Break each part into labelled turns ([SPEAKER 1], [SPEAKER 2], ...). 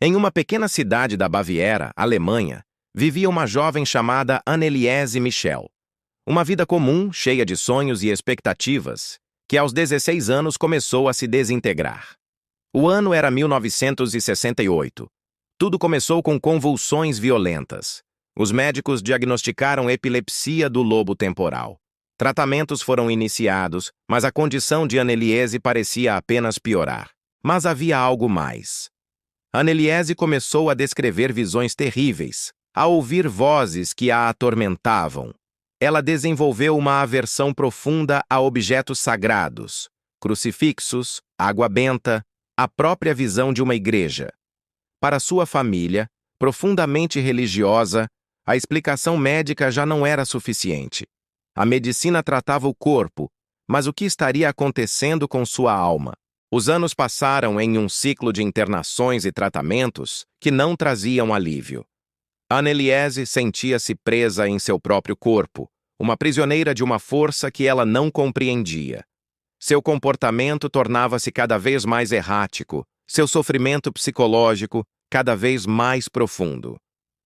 [SPEAKER 1] Em uma pequena cidade da Baviera, Alemanha, vivia uma jovem chamada Anneliese Michel. Uma vida comum, cheia de sonhos e expectativas, que aos 16 anos começou a se desintegrar. O ano era 1968. Tudo começou com convulsões violentas. Os médicos diagnosticaram epilepsia do lobo temporal. Tratamentos foram iniciados, mas a condição de Anneliese parecia apenas piorar. Mas havia algo mais. Anneliese começou a descrever visões terríveis, a ouvir vozes que a atormentavam. Ela desenvolveu uma aversão profunda a objetos sagrados, crucifixos, água benta, a própria visão de uma igreja. Para sua família, profundamente religiosa, a explicação médica já não era suficiente. A medicina tratava o corpo, mas o que estaria acontecendo com sua alma? Os anos passaram em um ciclo de internações e tratamentos que não traziam alívio. Anneliese sentia-se presa em seu próprio corpo, uma prisioneira de uma força que ela não compreendia. Seu comportamento tornava-se cada vez mais errático, seu sofrimento psicológico cada vez mais profundo.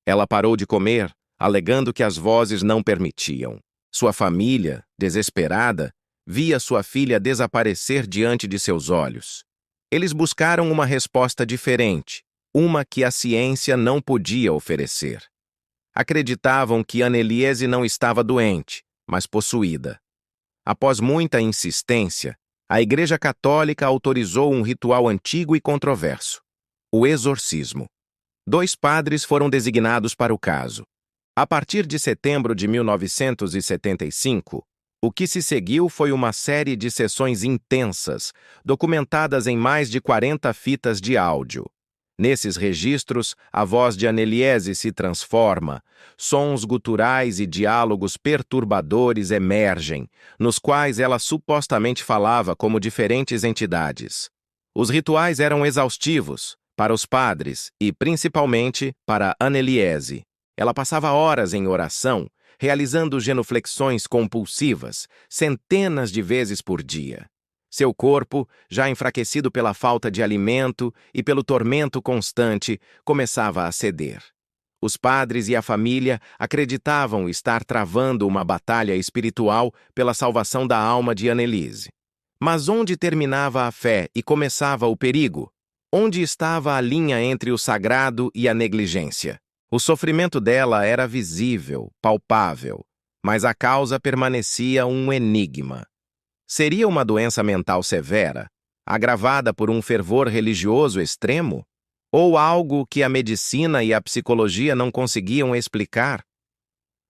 [SPEAKER 1] Ela parou de comer, alegando que as vozes não permitiam. Sua família, desesperada, via sua filha desaparecer diante de seus olhos. Eles buscaram uma resposta diferente, uma que a ciência não podia oferecer. Acreditavam que Anneliese não estava doente, mas possuída. Após muita insistência, a Igreja Católica autorizou um ritual antigo e controverso: o exorcismo. 2 padres foram designados para o caso. A partir de setembro de 1975, o que se seguiu foi uma série de sessões intensas, documentadas em mais de 40 fitas de áudio. Nesses registros, a voz de Anneliese se transforma, sons guturais e diálogos perturbadores emergem, nos quais ela supostamente falava como diferentes entidades. Os rituais eram exaustivos para os padres e, principalmente, para Anneliese. Ela passava horas em oração, realizando genuflexões compulsivas, centenas de vezes por dia. Seu corpo, já enfraquecido pela falta de alimento e pelo tormento constante, começava a ceder. Os padres e a família acreditavam estar travando uma batalha espiritual pela salvação da alma de Anneliese. Mas onde terminava a fé e começava o perigo? Onde estava a linha entre o sagrado e a negligência? O sofrimento dela era visível, palpável, mas a causa permanecia um enigma. Seria uma doença mental severa, agravada por um fervor religioso extremo? Ou algo que a medicina e a psicologia não conseguiam explicar?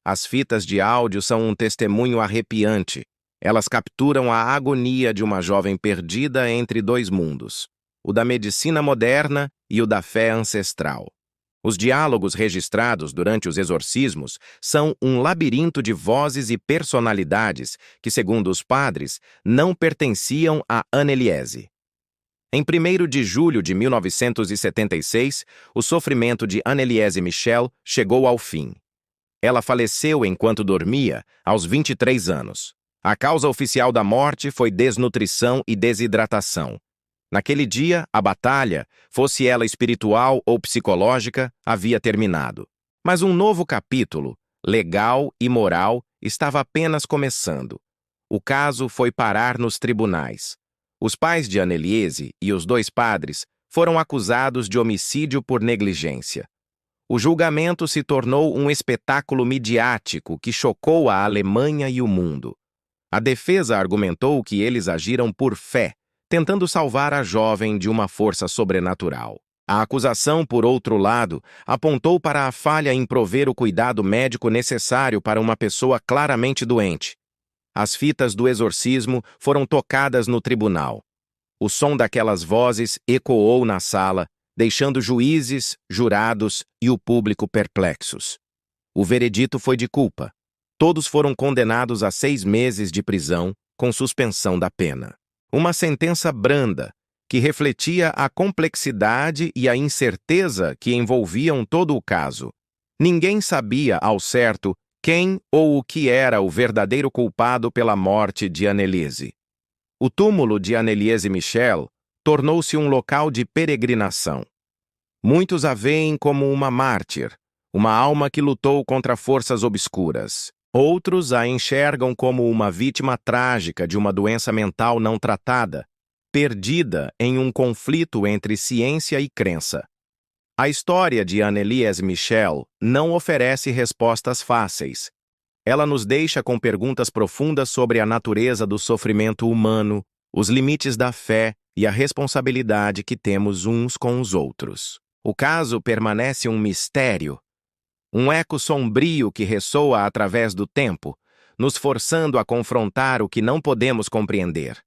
[SPEAKER 1] As fitas de áudio são um testemunho arrepiante. Elas capturam a agonia de uma jovem perdida entre 2 mundos, o da medicina moderna e o da fé ancestral. Os diálogos registrados durante os exorcismos são um labirinto de vozes e personalidades que, segundo os padres, não pertenciam a Anneliese. Em 1º de julho de 1976, o sofrimento de Anneliese Michel chegou ao fim. Ela faleceu enquanto dormia, aos 23 anos. A causa oficial da morte foi desnutrição e desidratação. Naquele dia, a batalha, fosse ela espiritual ou psicológica, havia terminado. Mas um novo capítulo, legal e moral, estava apenas começando. O caso foi parar nos tribunais. Os pais de Anneliese e os 2 padres foram acusados de homicídio por negligência. O julgamento se tornou um espetáculo midiático que chocou a Alemanha e o mundo. A defesa argumentou que eles agiram por fé, tentando salvar a jovem de uma força sobrenatural. A acusação, por outro lado, apontou para a falha em prover o cuidado médico necessário para uma pessoa claramente doente. As fitas do exorcismo foram tocadas no tribunal. O som daquelas vozes ecoou na sala, deixando juízes, jurados e o público perplexos. O veredito foi de culpa. Todos foram condenados a 6 meses de prisão, com suspensão da pena. Uma sentença branda, que refletia a complexidade e a incerteza que envolviam todo o caso. Ninguém sabia, ao certo, quem ou o que era o verdadeiro culpado pela morte de Anneliese. O túmulo de Anneliese Michel tornou-se um local de peregrinação. Muitos a veem como uma mártir, uma alma que lutou contra forças obscuras. Outros a enxergam como uma vítima trágica de uma doença mental não tratada, perdida em um conflito entre ciência e crença. A história de Anneliese Michel não oferece respostas fáceis. Ela nos deixa com perguntas profundas sobre a natureza do sofrimento humano, os limites da fé e a responsabilidade que temos uns com os outros. O caso permanece um mistério, um eco sombrio que ressoa através do tempo, nos forçando a confrontar o que não podemos compreender.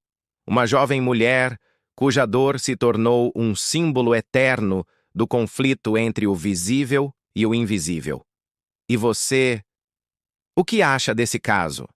[SPEAKER 1] Uma jovem mulher cuja dor se tornou um símbolo eterno do conflito entre o visível e o invisível. E você, o que acha desse caso?